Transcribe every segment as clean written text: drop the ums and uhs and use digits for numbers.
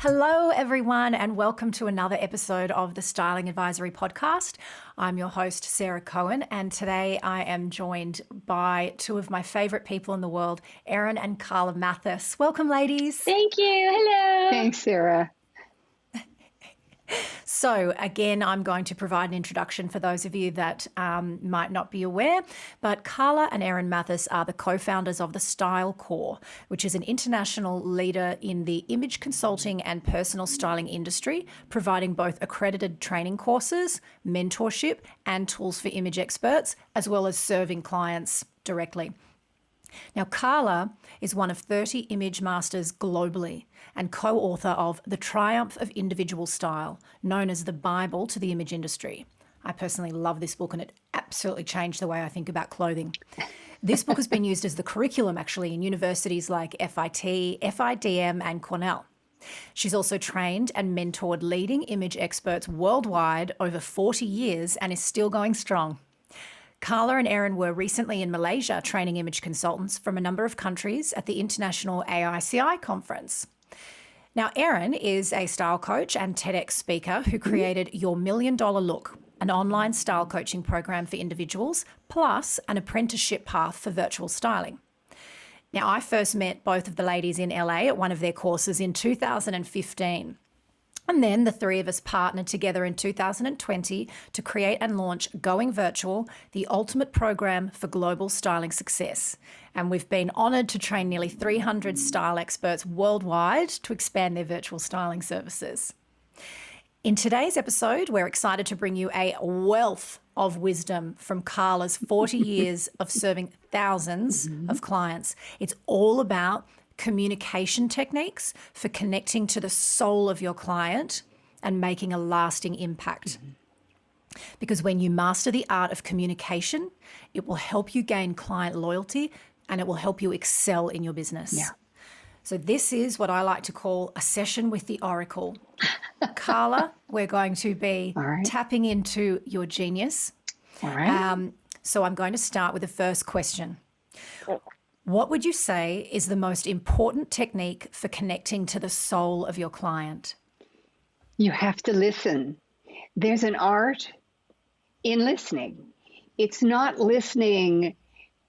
Hello, everyone, and welcome to another episode of the Styling Advisory Podcast. I'm your host, Sarah Cohen, and today I am joined by two of my favorite people in the world, Erin and Carla Mathis. Welcome, ladies. Thank you. Hello. Thanks, Sarah. So again, I'm going to provide an introduction for those of you that might not be aware, but Carla and Erin Mathis are the co-founders of the Style Core, which is an international leader in the image consulting and personal styling industry, providing both accredited training courses, mentorship, and tools for image experts, as well as serving clients directly. Now, Carla is one of 30 image masters globally and co-author of The Triumph of Individual Style, known as the Bible to the image industry. I personally love this book and it absolutely changed the way I think about clothing. This book has been used as the curriculum actually in universities like FIT, FIDM and Cornell. She's also trained and mentored leading image experts worldwide over 40 years and is still going strong. Carla and Erin were recently in Malaysia training image consultants from a number of countries at the International AICI conference. Now, Erin is a style coach and TEDx speaker who created Your $1 Million Look, an online style coaching program for individuals, plus an apprenticeship path for virtual styling. Now, I first met both of the ladies in LA at one of their courses in 2015. And then the three of us partnered together in 2020 to create and launch Going Virtual, the ultimate program for global styling success. And we've been honoured to train nearly 300 style experts worldwide to expand their virtual styling services. In today's episode, we're excited to bring you a wealth of wisdom from Carla's 40 years of serving thousands of clients. It's all about communication techniques for connecting to the soul of your client and making a lasting impact. Because when you master the art of communication, it will help you gain client loyalty and it will help you excel in your business. Yeah. So this is what I like to call a session with the Oracle. Carla, we're going to be tapping into your genius. All right. So I'm going to start with the first question. What would you say is the most important technique for connecting to the soul of your client? You have to listen. There's an art in listening. It's not listening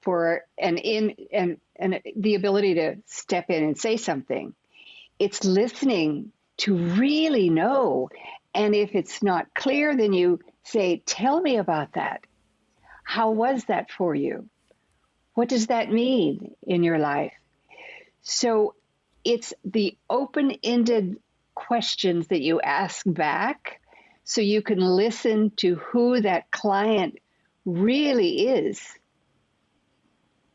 for the ability to step in and say something. It's listening to really know. And if it's not clear, then you say, tell me about that. How was that for you? What does that mean in your life? So it's the open-ended questions that you ask back so you can listen to who that client really is,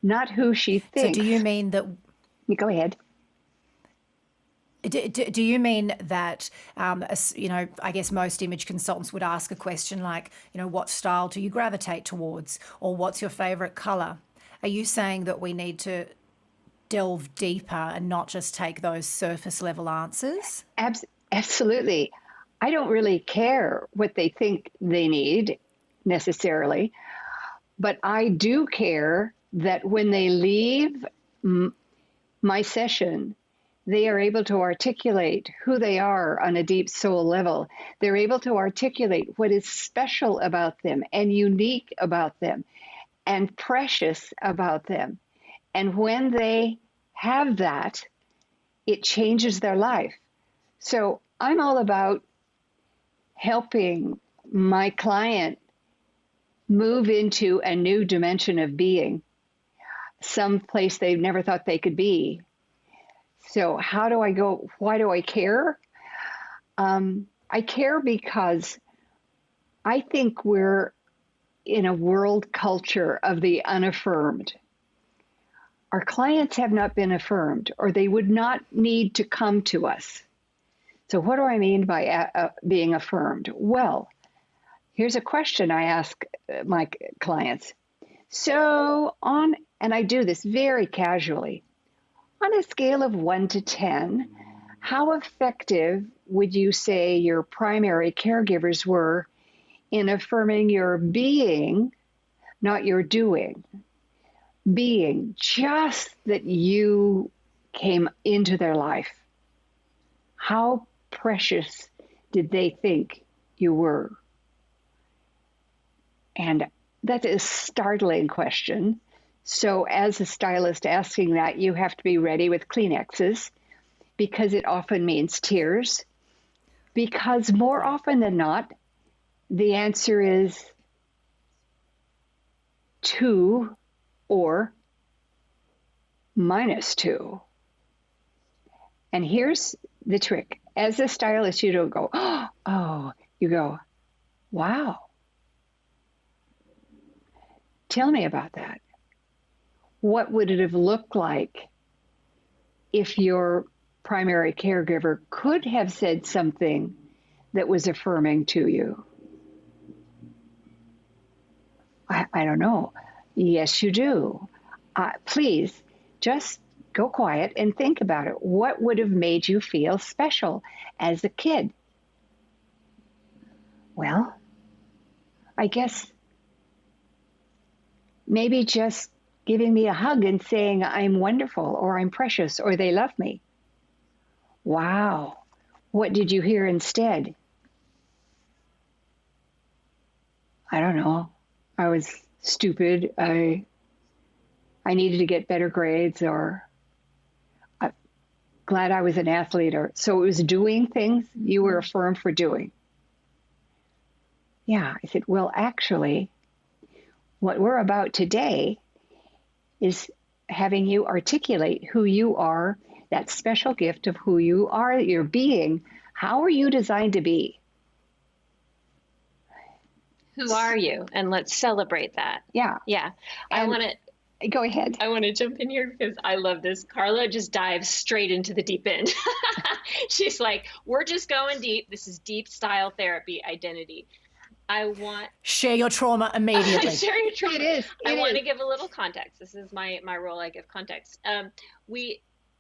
not who she thinks. So do you mean that... Go ahead. Do you mean that, I guess most image consultants would ask a question like, what style do you gravitate towards? Or what's your favorite color? Are you saying that we need to delve deeper and not just take those surface level answers? Absolutely. I don't really care what they think they need necessarily, but I do care that when they leave my session, they are able to articulate who they are on a deep soul level. They're able to articulate what is special about them and unique about them and precious about them. And when they have that, it changes their life. So I'm all about helping my client move into a new dimension of being, some place they never thought they could be. So how do I go? Why do I care? I care because I think we're in a world culture of the unaffirmed. Our clients have not been affirmed, or they would not need to come to us. So what do I mean by being affirmed? Well, here's a question I ask my clients. So and I do this very casually, on a scale of 1 to 10, how effective would you say your primary caregivers were in affirming your being, not your doing? Being, just that you came into their life. How precious did they think you were? And that's a startling question. So, as a stylist asking that, you have to be ready with Kleenexes because it often means tears. Because more often than not, the answer is 2 or -2. And here's the trick. As a stylist, you don't go, oh, you go, wow. Tell me about that. What would it have looked like if your primary caregiver could have said something that was affirming to you? I don't know. Yes, you do. Please just go quiet and think about it. What would have made you feel special as a kid? Well, I guess maybe just giving me a hug and saying I'm wonderful or I'm precious or they love me. Wow. What did you hear instead? I don't know. I was stupid. I needed to get better grades, or I'm glad I was an athlete. Or so it was doing things you were affirmed for doing. Yeah, I said, well, actually, what we're about today is having you articulate who you are, that special gift of who you are, your being. How are you designed to be? Who are you? And let's celebrate that. Yeah. Yeah. Go ahead. I want to jump in here because I love this. Carla just dives straight into the deep end. She's like, we're just going deep. This is deep style therapy identity. Share your trauma immediately. Share your trauma. It is. I want to give a little context. This is my role. I give context.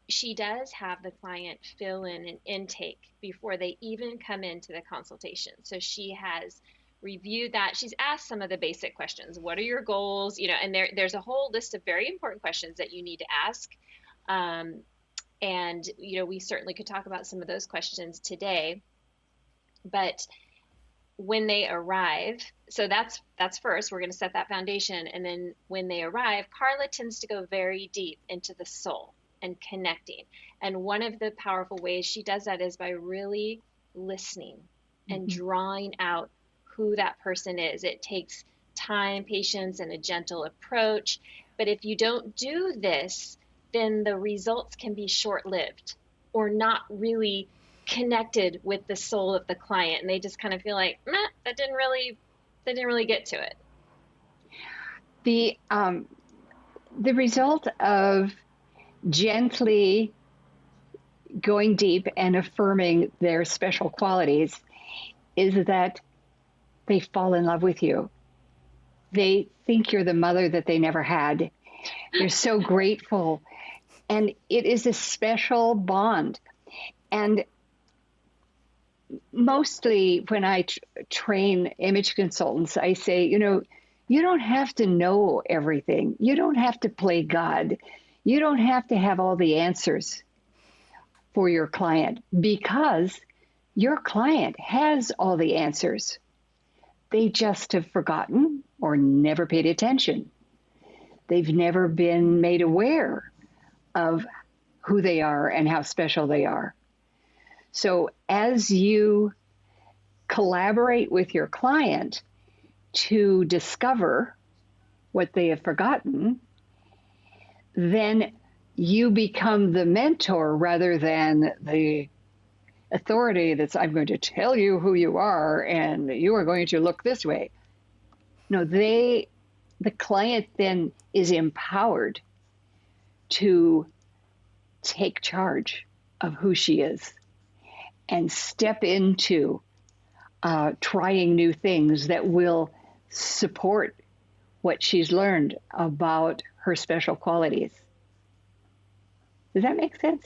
She does have the client fill in an intake before they even come into the consultation. So she has reviewed that. She's asked some of the basic questions. What are your goals? And there's a whole list of very important questions that you need to ask. And we certainly could talk about some of those questions today. But when they arrive, so that's first, we're going to set that foundation. And then when they arrive, Carla tends to go very deep into the soul and connecting. And one of the powerful ways she does that is by really listening and drawing out who that person is. It takes time, patience, and a gentle approach. But if you don't do this, then the results can be short-lived or not really connected with the soul of the client. And they just kind of feel like, that didn't really get to it. The result of gently going deep and affirming their special qualities is that they fall in love with you. They think you're the mother that they never had. They're so grateful. And it is a special bond. And mostly when I train image consultants, I say, you don't have to know everything. You don't have to play God. You don't have to have all the answers for your client because your client has all the answers. They just have forgotten or never paid attention. They've never been made aware of who they are and how special they are. So as you collaborate with your client to discover what they have forgotten, then you become the mentor rather than the authority that's, I'm going to tell you who you are and you are going to look this way. No, the client then is empowered to take charge of who she is and step into trying new things that will support what she's learned about her special qualities. Does that make sense?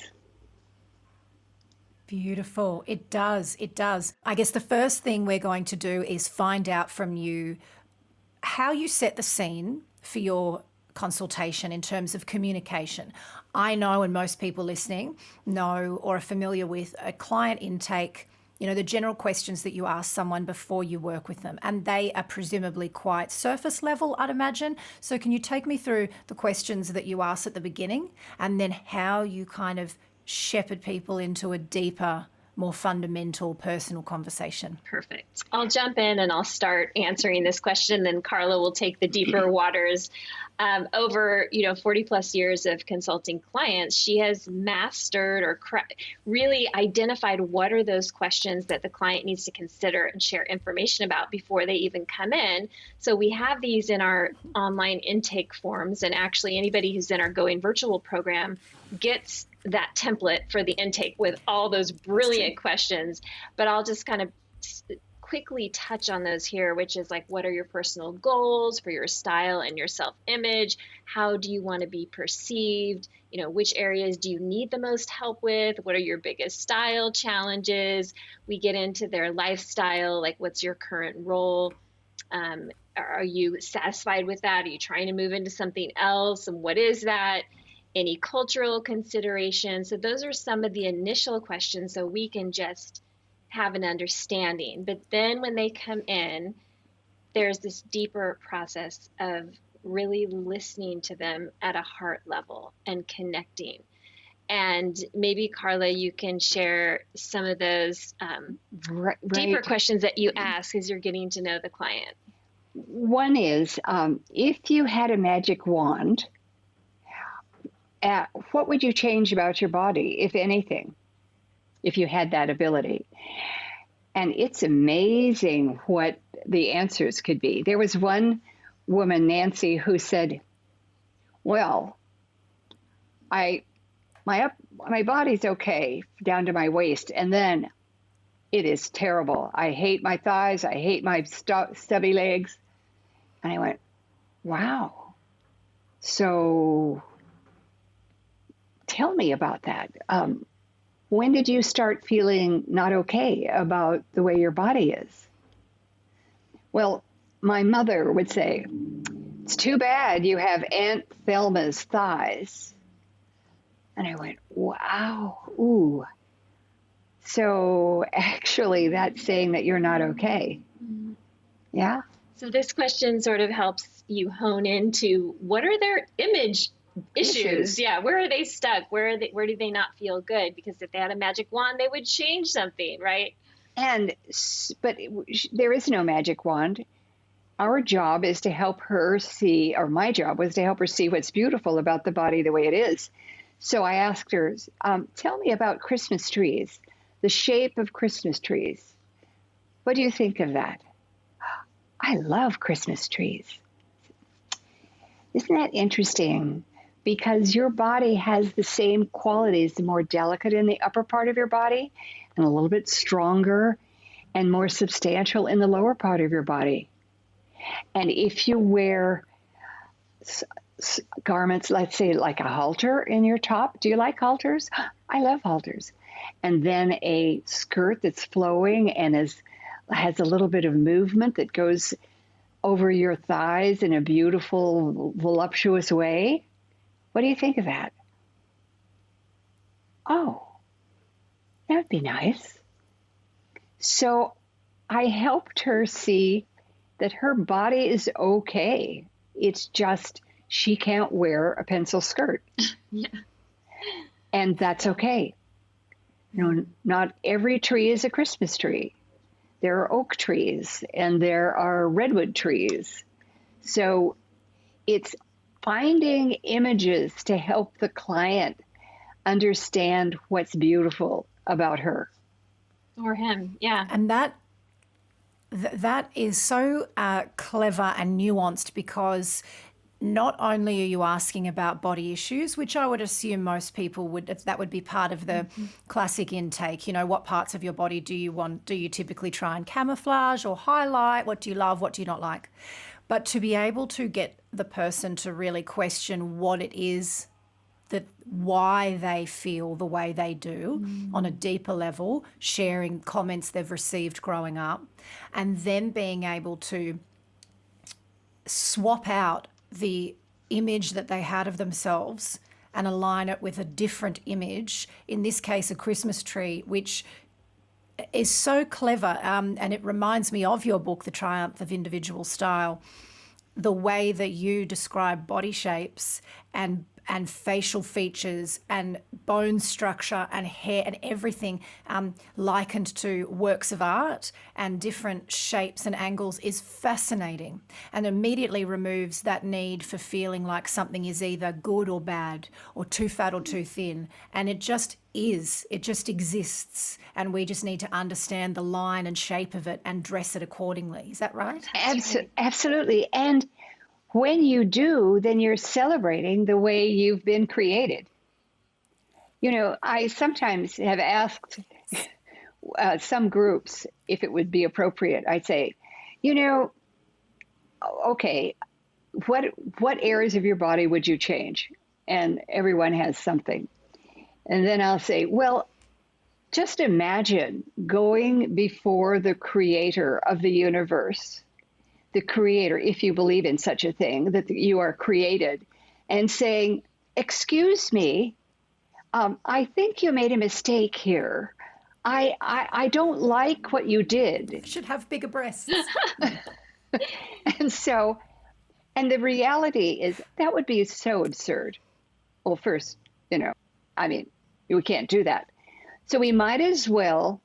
Beautiful. It does. It does. I guess the first thing we're going to do is find out from you how you set the scene for your consultation in terms of communication. I know, and most people listening know or are familiar with, a client intake, the general questions that you ask someone before you work with them. And they are presumably quite surface level, I'd imagine. So can you take me through the questions that you ask at the beginning and then how you kind of shepherd people into a deeper, more fundamental personal conversation? Perfect. I'll jump in and I'll start answering this question. Then Carla will take the deeper waters. Over 40 plus years of consulting clients, she has mastered or really identified what are those questions that the client needs to consider and share information about before they even come in. So we have these in our online intake forms, and actually anybody who's in our Going Virtual program gets that template for the intake with all those brilliant questions. But I'll just kind of quickly touch on those here, which is like, what are your personal goals for your style and your self-image? How do you want to be perceived? Which areas do you need the most help with? What are your biggest style challenges? We get into their lifestyle, like what's your current role? Are you satisfied with that? Are you trying to move into something else? And what is that? Any cultural considerations? So those are some of the initial questions, so we can just have an understanding. But then when they come in, there's this deeper process of really listening to them at a heart level and connecting. And maybe, Carla, you can share some of those deeper questions that you ask as you're getting to know the client. One is, if you had a magic wand, what would you change about your body, if anything, if you had that ability? And it's amazing what the answers could be. There was one woman, Nancy, who said, well, my body's okay down to my waist, and then it is terrible. I hate my thighs. I hate my stubby legs. And I went, wow. So tell me about that. When did you start feeling not okay about the way your body is? Well, my mother would say, it's too bad you have Aunt Thelma's thighs. And I went, wow, ooh. So actually that's saying that you're not okay. Mm-hmm. Yeah. So this question sort of helps you hone into what are their image issues. Yeah. Where are they stuck? Where do they not feel good? Because if they had a magic wand, they would change something, right? But there is no magic wand. Our job is to help her see, or my job was to help her see what's beautiful about the body the way it is. So I asked her, tell me about Christmas trees, the shape of Christmas trees. What do you think of that? I love Christmas trees. Isn't that interesting? Because your body has the same qualities, the more delicate in the upper part of your body and a little bit stronger and more substantial in the lower part of your body. And if you wear garments, let's say like a halter in your top, do you like halters? I love halters. And then a skirt that's flowing and has a little bit of movement that goes over your thighs in a beautiful, voluptuous way. What do you think of that? Oh, that'd be nice. So I helped her see that her body is okay. It's just she can't wear a pencil skirt. Yeah. And that's okay. Not every tree is a Christmas tree. There are oak trees and there are redwood trees. So it's finding images to help the client understand what's beautiful about her. Or him, yeah. And that is so clever and nuanced, because not only are you asking about body issues, which I would assume most people would, that would be part of the classic intake. What parts of your body do you typically try and camouflage or highlight? What do you love? What do you not like? But to be able to get the person to really question what it is, why they feel the way they do on a deeper level, sharing comments they've received growing up, and then being able to swap out the image that they had of themselves and align it with a different image, in this case, a Christmas tree, which is so clever. And it reminds me of your book, The Triumph of Individual Style, the way that you describe body shapes and facial features and bone structure and hair and everything likened to works of art and different shapes and angles is fascinating, and immediately removes that need for feeling like something is either good or bad or too fat or too thin. And it just is. It just exists. And we just need to understand the line and shape of it and dress it accordingly. Is that right? Absolutely. And when you do, then you're celebrating the way you've been created. You know, I sometimes have asked some groups if it would be appropriate. I'd say, you know, okay, what areas of your body would you change? And everyone has something. And then I'll say, well, just imagine going before the creator of the universe, the creator, if you believe in such a thing, that you are created, and saying, excuse me, I think you made a mistake here. I don't like what you did. You should have bigger breasts. And the reality is that would be so absurd. Well, first, you know, I mean, we can't do that. So we might as well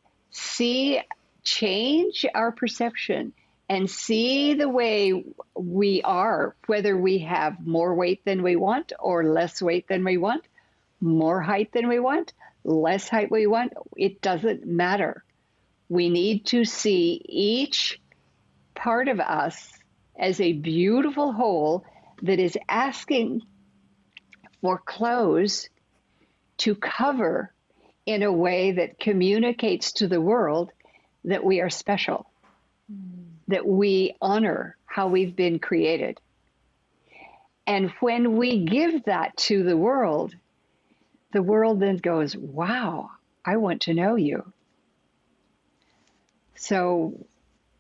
change our perception and see the way we are, whether we have more weight than we want or less weight than we want, more height than we want, less height we want. It doesn't matter. We need to see each part of us as a beautiful whole that is asking for clothes to cover in a way that communicates to the world that we are special, that we honor how we've been created. And when we give that to the world then goes, wow, I want to know you. So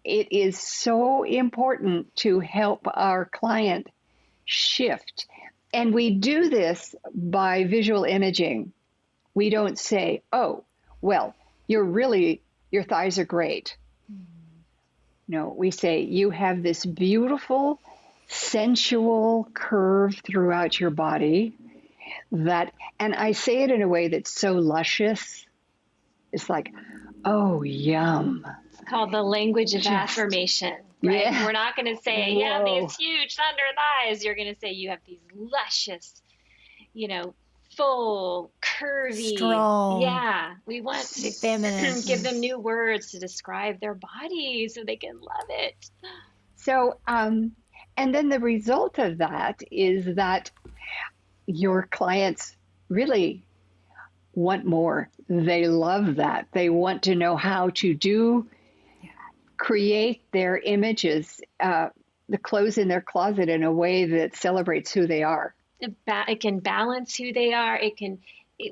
it is so important to help our client shift. And we do this by visual imaging. We don't say, oh, well, your thighs are great. No, we say you have this beautiful, sensual curve throughout your body and I say it in a way that's so luscious. It's like, oh, yum. It's called the language of affirmation, right? Yeah. We're not going to say, you have these huge thunder thighs. You're going to say you have these luscious, full, curvy, strong. Yeah, we want to feminine. Give them new words to describe their bodies so they can love it. So, and then the result of that is that your clients really want more. They love that. They want to know how to create their images, the clothes in their closet in a way that celebrates who they are. It can balance who they are.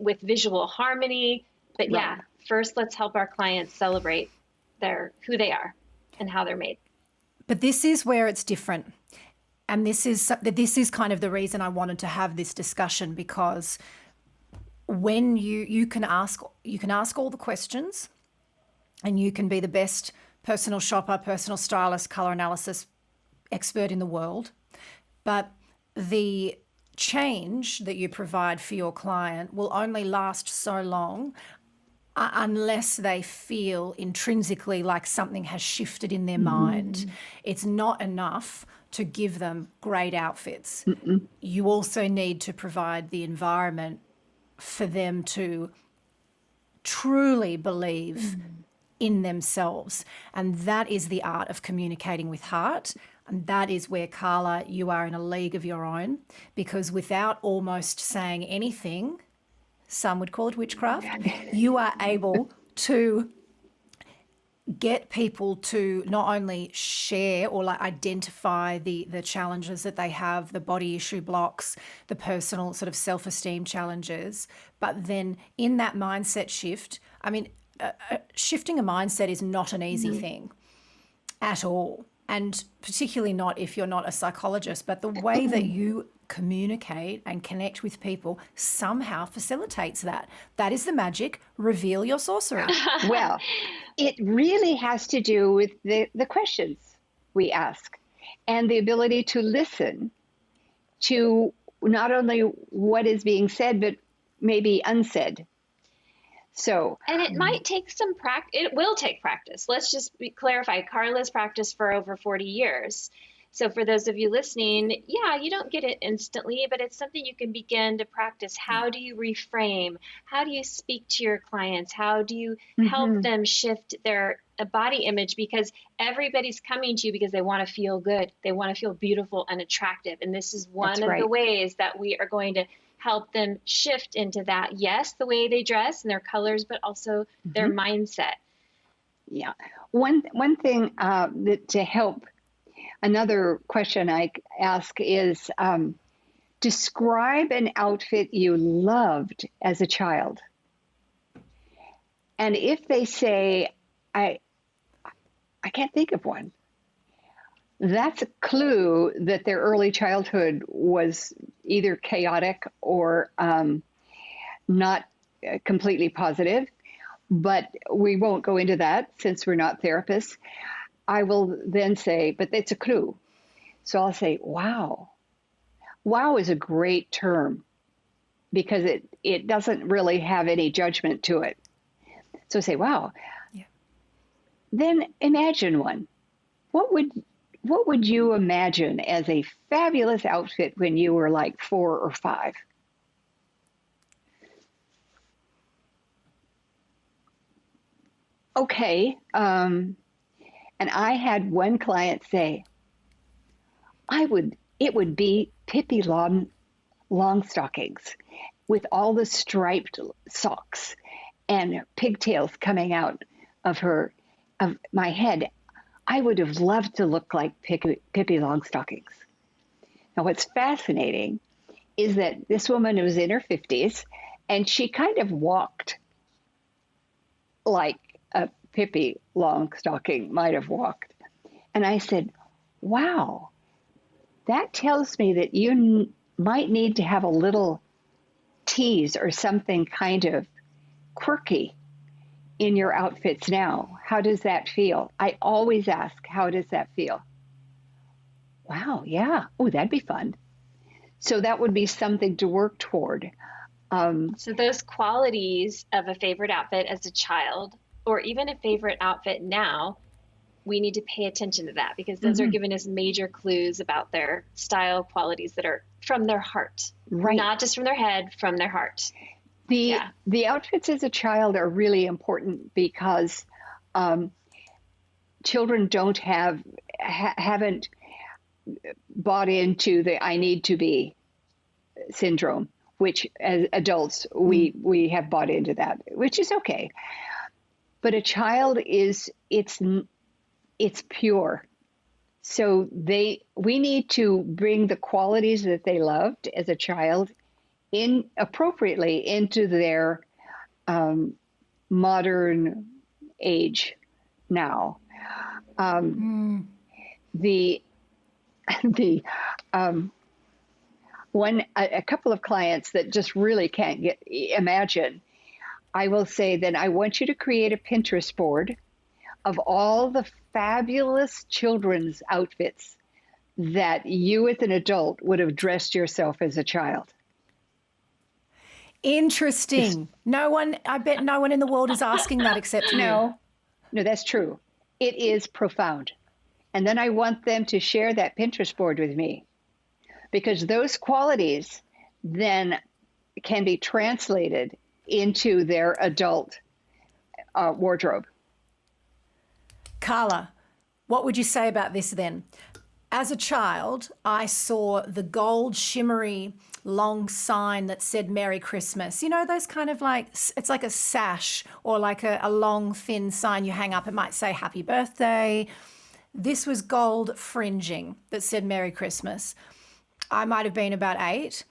With visual harmony. But right. First let's help our clients celebrate who they are and how they're made. But this is where it's different. And this is kind of the reason I wanted to have this discussion, because when you can ask all the questions, and you can be the best personal shopper, personal stylist, color analysis expert in the world, but the change that you provide for your client will only last so long unless they feel intrinsically like something has shifted in their mind. It's not enough to give them great outfits. You also need to provide the environment for them to truly believe in themselves. And that is the art of communicating with heart. And that is where, Carla, you are in a league of your own, because without almost saying anything, some would call it witchcraft, you are able to get people to not only share or identify the challenges that they have, the body issue blocks, the personal sort of self-esteem challenges, but then in that mindset shift, shifting a mindset is not an easy thing at all. And particularly not if you're not a psychologist, but the way that you communicate and connect with people somehow facilitates that. That is the magic. Reveal your sorcery. Well, it really has to do with the questions we ask and the ability to listen to not only what is being said, but maybe unsaid. So, And it might take some practice. It will take practice. Let's just clarify. Carla's practiced for over 40 years. So for those of you listening, yeah, you don't get it instantly, but it's something you can begin to practice. How do you reframe? How do you speak to your clients? How do you help them shift their body image? Because everybody's coming to you because they want to feel good. They want to feel beautiful and attractive. And this is one of the ways that we are going to help them shift into that. Yes, the way they dress and their colors, but also their mindset. Yeah. One thing that to help, another question I ask is, describe an outfit you loved as a child. And if they say, I can't think of one, that's a clue that their early childhood was either chaotic or not completely positive. But we won't go into that since we're not therapists. I will then say, but it's a clue. So I'll say, wow. Wow is a great term because it doesn't really have any judgment to it. So say, wow. Yeah. Then imagine one. What would you imagine as a fabulous outfit when you were like 4 or 5? Okay. And I had one client say, it would be Pippi Longstockings with all the striped socks and pigtails coming out of my head. I would have loved to look like Pippi Longstockings. Now, what's fascinating is that this woman was in her 50s, and she kind of walked like a Pippi Longstocking might have walked. And I said, wow, that tells me that you might need to have a little tease or something kind of quirky in your outfits now. How does that feel? I always ask, how does that feel? Wow, yeah. Oh, that'd be fun. So that would be something to work toward. So those qualities of a favorite outfit as a child, or even a favorite outfit now, we need to pay attention to that because those are giving us major clues about their style qualities that are from their heart, not just from their head, from their heart. The outfits as a child are really important because children haven't bought into the I need to be syndrome, which as adults we have bought into that, which is okay. But a child it's pure. So we need to bring the qualities that they loved as a child in appropriately into their modern age now. A couple of clients that just really can't imagine, I will say, then I want you to create a Pinterest board of all the fabulous children's outfits that you as an adult would have dressed yourself as a child. Interesting. I bet no one in the world is asking that except you. No, that's true. It is profound. And then I want them to share that Pinterest board with me because those qualities then can be translated into their adult wardrobe. Carla, what would you say about this then? As a child, I saw the gold shimmery long sign that said Merry Christmas. You know, those kind of like, it's like a sash or like a long thin sign you hang up. It might say Happy Birthday. This was gold fringing that said Merry Christmas. I might have been about 8.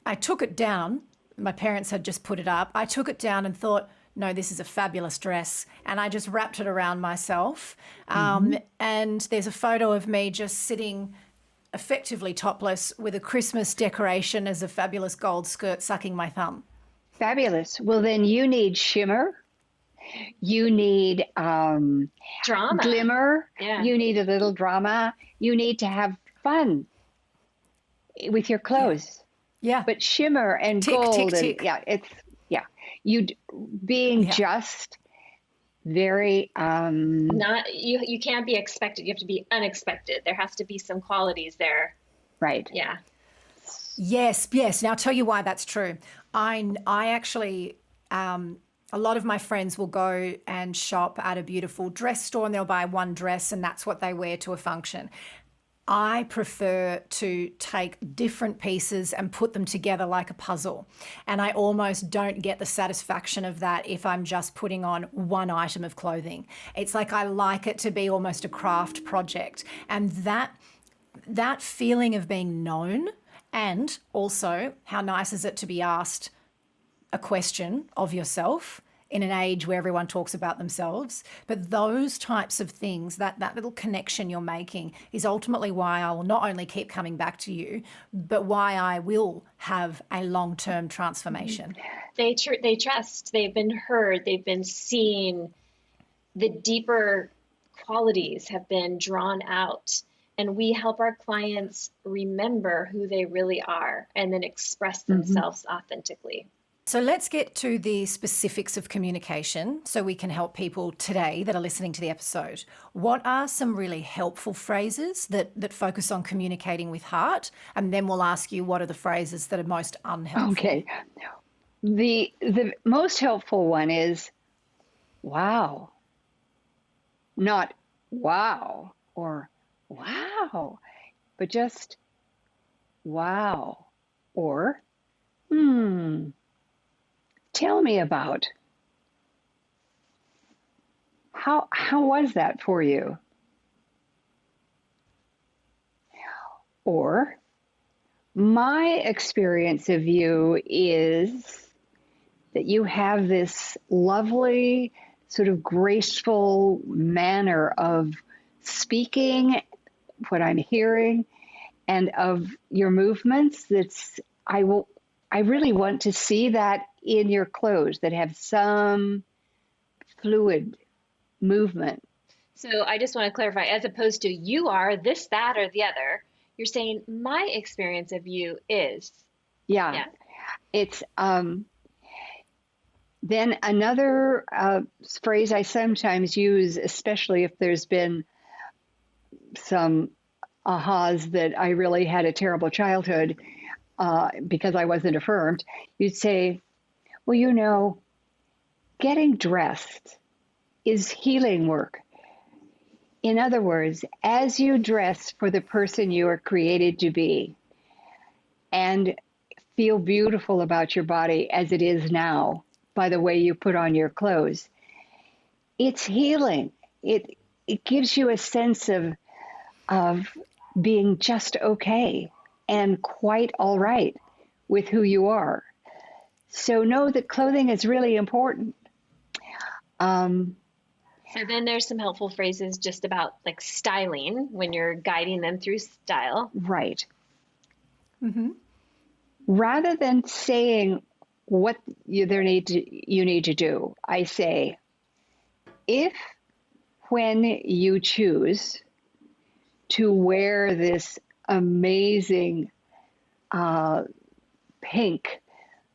I took it down. My parents had just put it up. I took it down and thought, no, this is a fabulous dress. And I just wrapped it around myself. And there's a photo of me just sitting effectively topless with a Christmas decoration as a fabulous gold skirt sucking my thumb. Fabulous. Well, then you need shimmer. You need Drama. glimmer. Yeah. You need a little drama. You need to have fun with your clothes. Yeah. But shimmer and Tick, gold tick, and tick. you being Yeah. just very Not you can't be expected. You have to be unexpected. There has to be some qualities there. right. Yeah. Yes, yes. Now I'll tell you why that's true. I actually, a lot of my friends will go and shop at a beautiful dress store and they'll buy one dress and that's what they wear to a function. I prefer to take different pieces and put them together like a puzzle. And I almost don't get the satisfaction of that if I'm just putting on one item of clothing. It's like I like it to be almost a craft project. And that feeling of being known, and also how nice is it to be asked a question of yourself in an age where everyone talks about themselves. But those types of things, that little connection you're making is ultimately why I will not only keep coming back to you, but why I will have a long-term transformation. They trust. They've been heard. They've been seen. The deeper qualities have been drawn out. And we help our clients remember who they really are and then express themselves authentically. So let's get to the specifics of communication so we can help people today that are listening to the episode. What are some really helpful phrases that focus on communicating with heart? And then we'll ask you what are the phrases that are most unhelpful. Okay. The most helpful one is wow. Not wow or wow, but just wow or tell me about. How was that for you? Or my experience of you is that you have this lovely, sort of graceful manner of speaking, what I'm hearing, and of your movements. I really want to see that in your clothes, that have some fluid movement. So I just want to clarify, as opposed to you are this, that, or the other, you're saying my experience of you is. Yeah. It's then another phrase I sometimes use, especially if there's been some ahas that I really had a terrible childhood because I wasn't affirmed. You'd say, well, getting dressed is healing work. In other words, as you dress for the person you are created to be and feel beautiful about your body as it is now by the way you put on your clothes, it's healing. It gives you a sense of being just okay and quite all right with who you are. So know that clothing is really important. So then there's some helpful phrases just about like styling when you're guiding them through style. Right. Rather than saying what you need to do, I say, when you choose to wear this amazing pink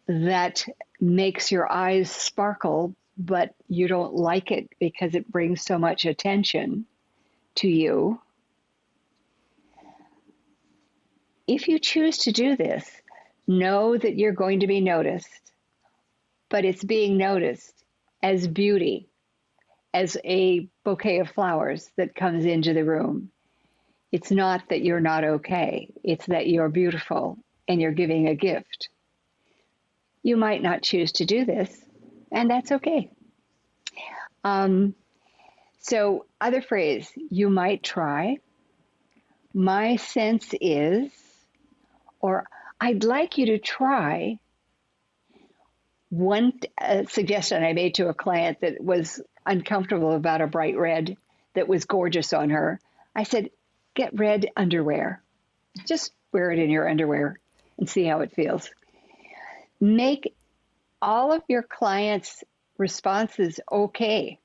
that makes your eyes sparkle, but you don't like it because it brings so much attention to you. If you choose to do this, know that you're going to be noticed, but it's being noticed as beauty, as a bouquet of flowers that comes into the room. It's not that you're not okay. It's that you're beautiful and you're giving a gift. You might not choose to do this, and that's okay. So other phrase you might try, my sense is, or I'd like you to try. One suggestion I made to a client that was uncomfortable about a bright red that was gorgeous on her, I said, get red underwear. Just wear it in your underwear and see how it feels. Make all of your clients' responses okay,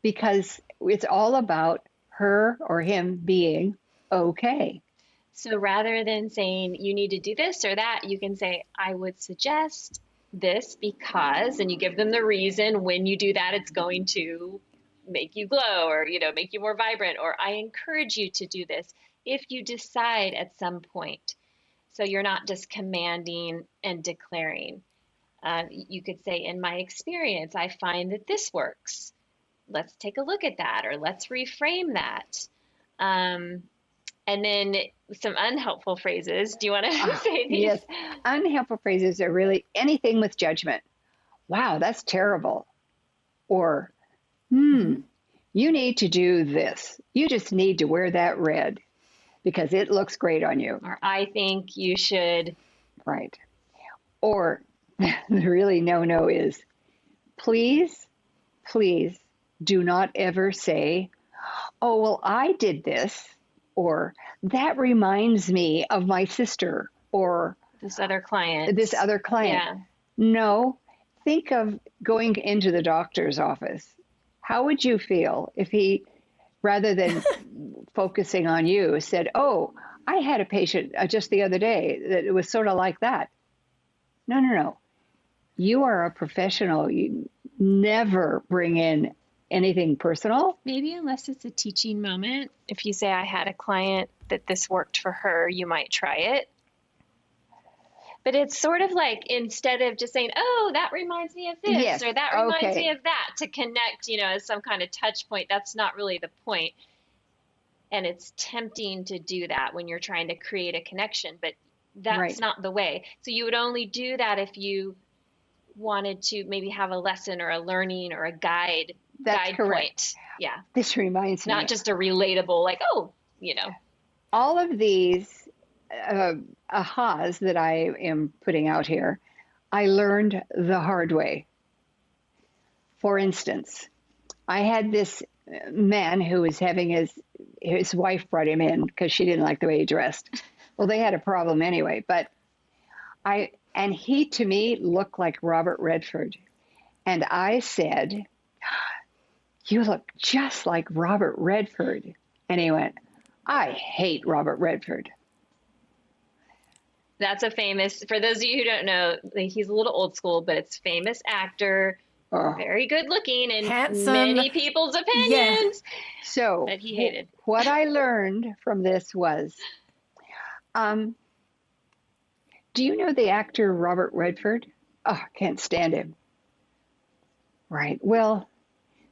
because it's all about her or him being okay. So rather than saying you need to do this or that, you can say, I would suggest this because, and you give them the reason. When you do that, it's going to make you glow, or, make you more vibrant, or I encourage you to do this if you decide at some point. So you're not just commanding and declaring. You could say, in my experience, I find that this works. Let's take a look at that, or let's reframe that. And then some unhelpful phrases. Do you want to say these? Yes, unhelpful phrases are really anything with judgment. Wow, that's terrible. Or, you need to do this. You just need to wear that red because it looks great on you. Or I think you should. Right. Or the really no is, please do not ever say, oh, well, I did this, or that reminds me of my sister, or this other client. Yeah. No, think of going into the doctor's office. How would you feel if he, rather than focusing on you, said, oh, I had a patient just the other day that it was sort of like that. No. You are a professional. You never bring in anything personal. Maybe unless it's a teaching moment. If you say, I had a client that this worked for her, you might try it. But it's sort of like, instead of just saying, oh, that reminds me of this, yes, or that reminds me of that, to connect, as some kind of touch point. That's not really the point. And it's tempting to do that when you're trying to create a connection, but that's not the way. So you would only do that if you wanted to maybe have a lesson or a learning or a guide point. Yeah. This reminds me. Not just a relatable, like, oh, All of these ahas that I am putting out here, I learned the hard way. For instance, I had this man who was having his wife brought him in because she didn't like the way he dressed. Well, they had a problem anyway, but he to me looked like Robert Redford. And I said, you look just like Robert Redford. And he went, I hate Robert Redford. That's a famous, for those of you who don't know, he's a little old school, but it's famous actor, very good looking, and handsome, many people's opinions. So that he hated. What I learned from this was, do you know the actor Robert Redford? Oh, I can't stand him. Right. Well,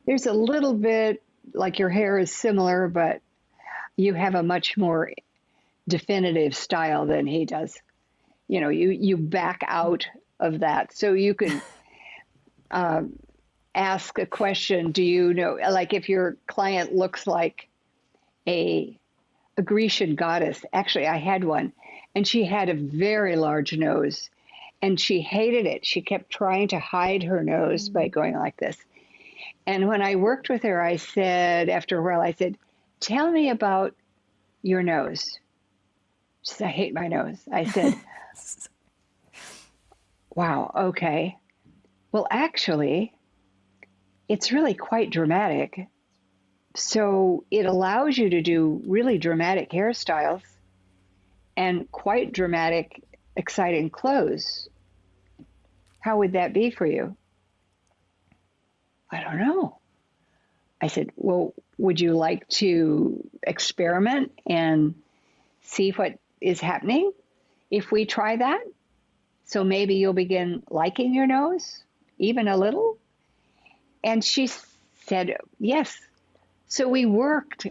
there's a little bit like your hair is similar, but you have a much more definitive style than he does. You back out of that. So you can ask a question. Do you know, like if your client looks like a Grecian goddess? Actually, I had one, and she had a very large nose, and she hated it. She kept trying to hide her nose by going like this. And when I worked with her, I said, after a while, I said, tell me about your nose. She said, I hate my nose. I said, wow, okay. Well, actually, it's really quite dramatic. So it allows you to do really dramatic hairstyles and quite dramatic, exciting clothes. How would that be for you? I don't know. I said, well, would you like to experiment and see what is happening if we try that? So maybe you'll begin liking your nose, even a little. And she said, yes. So we worked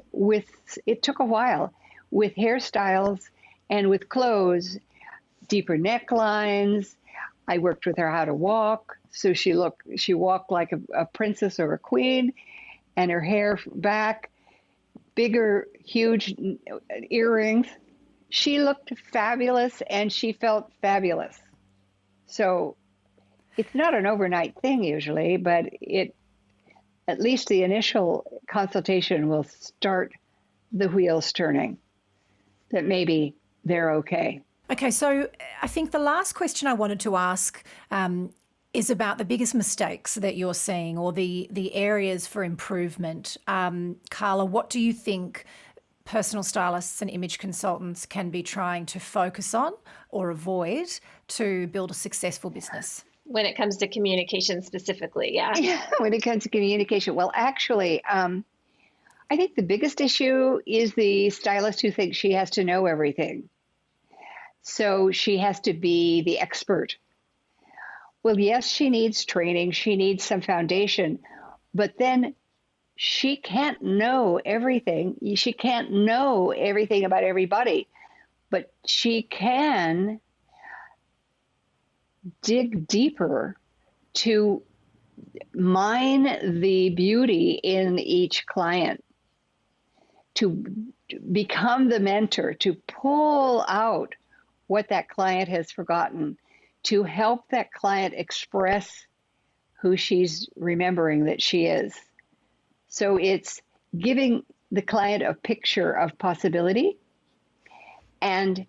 it took a while, with hairstyles and with clothes, deeper necklines. I worked with her how to walk. So she walked like a princess or a queen, and her hair back, bigger, huge earrings. She looked fabulous, and she felt fabulous. So it's not an overnight thing usually, but at least the initial consultation will start the wheels turning. that maybe they're okay. Okay, so I think the last question I wanted to ask is about the biggest mistakes that you're seeing, or the areas for improvement. Carla, what do you think personal stylists and image consultants can be trying to focus on or avoid to build a successful business? When it comes to communication specifically, yeah. When it comes to communication, well, actually, I think the biggest issue is the stylist who thinks she has to know everything. So she has to be the expert. Well, yes, she needs training. She needs some foundation, but then she can't know everything. She can't know everything about everybody, but she can dig deeper to mine the beauty in each client, to become the mentor, to pull out what that client has forgotten, to help that client express who she's remembering that she is. So it's giving the client a picture of possibility and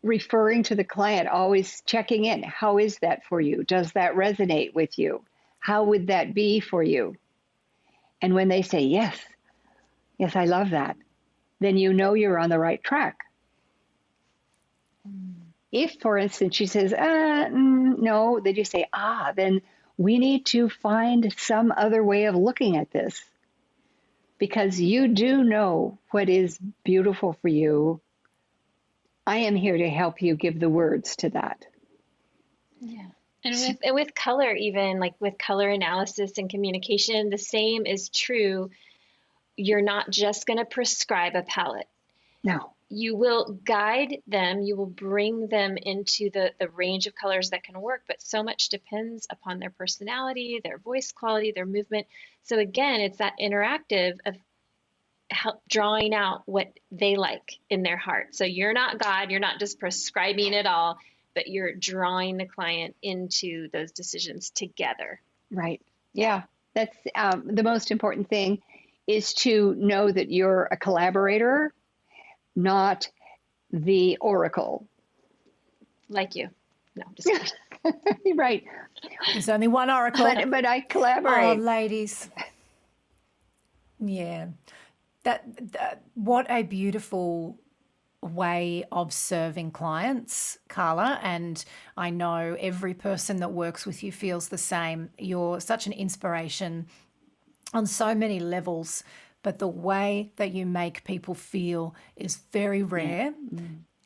referring to the client, always checking in. How is that for you? Does that resonate with you? How would that be for you? And when they say, yes, I love that, then you know you're on the right track. If, for instance, she says, no, then you say, then we need to find some other way of looking at this, because you do know what is beautiful for you. I am here to help you give the words to that. Yeah. And with color, even like with color analysis and communication, the same is true. You're not just going to prescribe a palette. No. You will guide them, you will bring them into the range of colors that can work, but so much depends upon their personality, their voice quality, their movement. So again, it's that interactive of help drawing out what they like in their heart. So you're not God, you're not just prescribing it all, but you're drawing the client into those decisions together. Right. Yeah. That's the most important thing, is to know that you're a collaborator, not the oracle. Like you. No, just kidding. Right. There's only one oracle. But I collaborate. Oh, ladies. Yeah. That what a beautiful way of serving clients, Carla. And I know every person that works with you feels the same. You're such an inspiration on so many levels, but the way that you make people feel is very rare.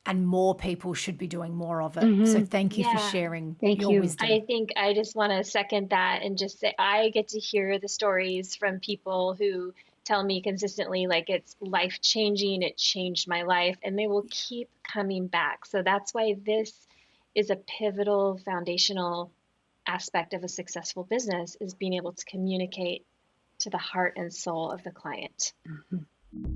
And more people should be doing more of it. So thank you for sharing your wisdom. I think I just want to second that and just say I get to hear the stories from people who tell me consistently, like, it's life-changing, it changed my life, and they will keep coming back. So that's why this is a pivotal, foundational aspect of a successful business, is being able to communicate to the heart and soul of the client. Mm-hmm.